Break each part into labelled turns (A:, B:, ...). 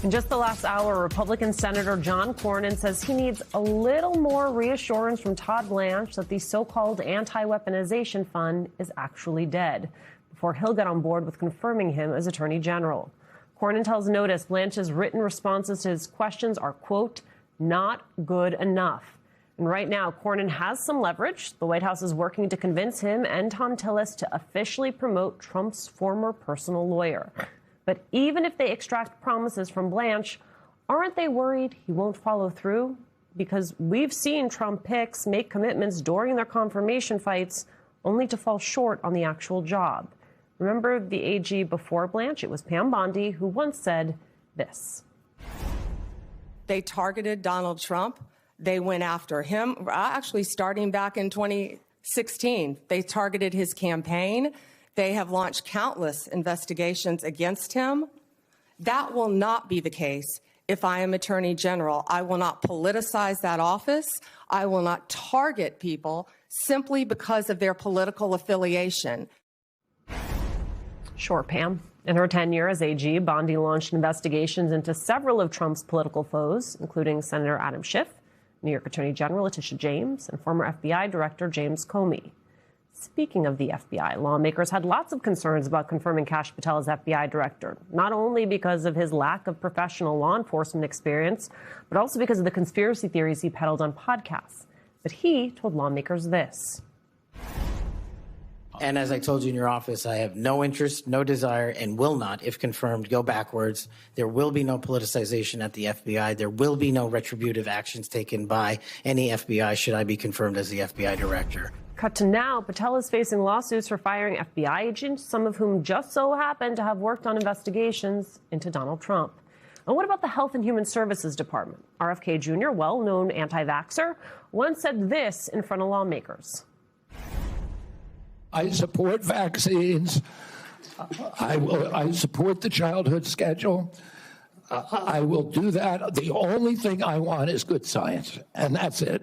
A: In just the last hour, Republican Senator John Cornyn says he needs a little more reassurance from Todd Blanche that the so-called anti-weaponization fund is actually dead before he'll get on board with confirming him as Attorney General. Cornyn tells Notice Blanche's written responses to his questions are, quote, not good enough. And right now, Cornyn has some leverage. The White House is working to convince him and Thom Tillis to officially promote Trump's former personal lawyer. But even if they extract promises from Blanche, aren't they worried he won't follow through? Because we've seen Trump picks make commitments during their confirmation fights only to fall short on the actual job. Remember the AG before Blanche? It was Pam Bondi who once said this.
B: They targeted Donald Trump. They went after him, actually starting back in 2016. They targeted his campaign. They have launched countless investigations against him. That will not be the case if I am Attorney General. I will not politicize that office. I will not target people simply because of their political affiliation.
A: Sure, Pam. In her tenure as AG, Bondi launched investigations into several of Trump's political foes, including Senator Adam Schiff, New York Attorney General Letitia James, and former FBI Director James Comey. Speaking of the FBI, lawmakers had lots of concerns about confirming Kash Patel as FBI director, not only because of his lack of professional law enforcement experience, but also because of the conspiracy theories he peddled on podcasts. But he told lawmakers this.
C: And as I told you in your office, I have no interest, no desire, and will not, if confirmed, go backwards. There will be no politicization at the FBI. There will be no retributive actions taken by any FBI should I be confirmed as the FBI director.
A: Cut to now, Patel is facing lawsuits for firing FBI agents, some of whom just so happen to have worked on investigations into Donald Trump. And what about the Health and Human Services Department? RFK Jr., well-known anti-vaxxer, once said this in front of lawmakers.
D: I support vaccines. I support the childhood schedule. I will do that. The only thing I want is good science, and that's it.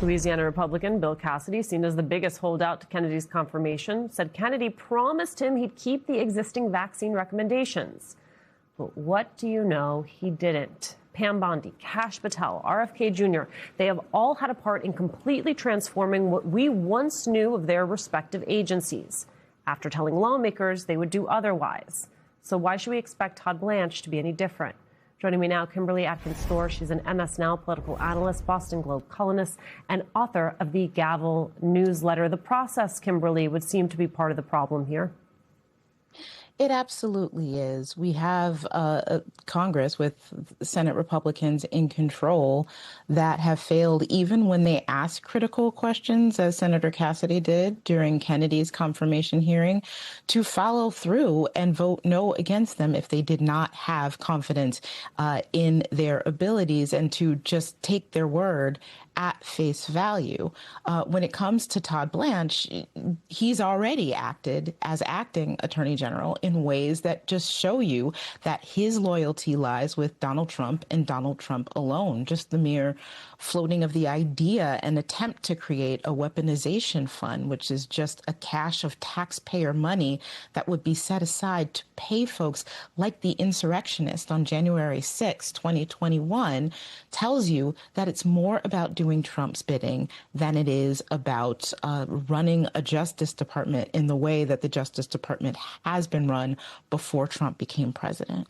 A: Louisiana Republican Bill Cassidy, seen as the biggest holdout to Kennedy's confirmation, said Kennedy promised him he'd keep the existing vaccine recommendations. But what do you know? He didn't. Pam Bondi, Kash Patel, RFK Jr., they have all had a part in completely transforming what we once knew of their respective agencies, after telling lawmakers they would do otherwise. So why should we expect Todd Blanche to be any different? Joining me now, Kimberly Atkins-Storr. She's an MS Now political analyst, Boston Globe columnist, and author of the Gavel newsletter. The process, Kimberly, would seem to be part of the problem here.
E: It absolutely is. We have a Congress with Senate Republicans in control that have failed even when they ask critical questions, as Senator Cassidy did during Kennedy's confirmation hearing, to follow through and vote no against them if they did not have confidence in their abilities, and to just take their word at face value. When it comes to Todd Blanche, he's already acted as acting Attorney General in ways that just show you that his loyalty lies with Donald Trump and Donald Trump alone. Just the mere floating of the idea and attempt to create a weaponization fund, which is just a cache of taxpayer money that would be set aside to pay folks like the insurrectionists on January 6, 2021, tells you that it's more about doing Trump's bidding than it is about running a Justice Department in the way that the Justice Department has been run before Trump became president.